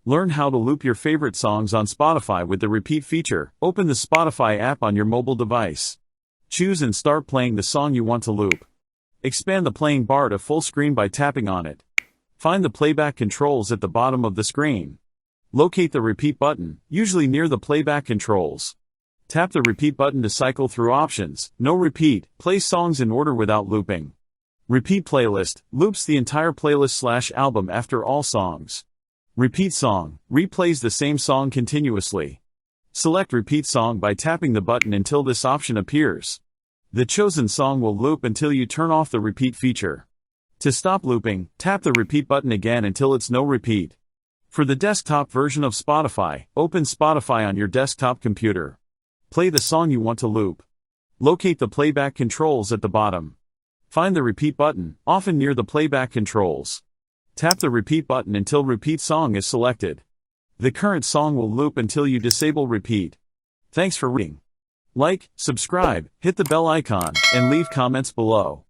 Learn how to loop your favorite songs on Spotify with the repeat feature. Open the Spotify app on your mobile device. Choose and start playing the song you want to loop. Expand the playing bar to full screen by tapping on it. Find the playback controls at the bottom of the screen. Locate the repeat button, usually near the playback controls. Tap the repeat button to cycle through options. No repeat, play songs in order without looping. Repeat playlist, loops the entire playlist/album after all songs. Repeat song, replays the same song continuously. Select repeat song by tapping the button until this option appears. The chosen song will loop until you turn off the repeat feature. To stop looping, tap the repeat button again until it's no repeat. For the desktop version of Spotify, open Spotify on your desktop computer. Play the song you want to loop. Locate the playback controls at the bottom. Find the repeat button, often near the playback controls. Tap the repeat button until repeat song is selected. The current song will loop until you disable repeat. Thanks for reading. Like, subscribe, hit the bell icon, and leave comments below.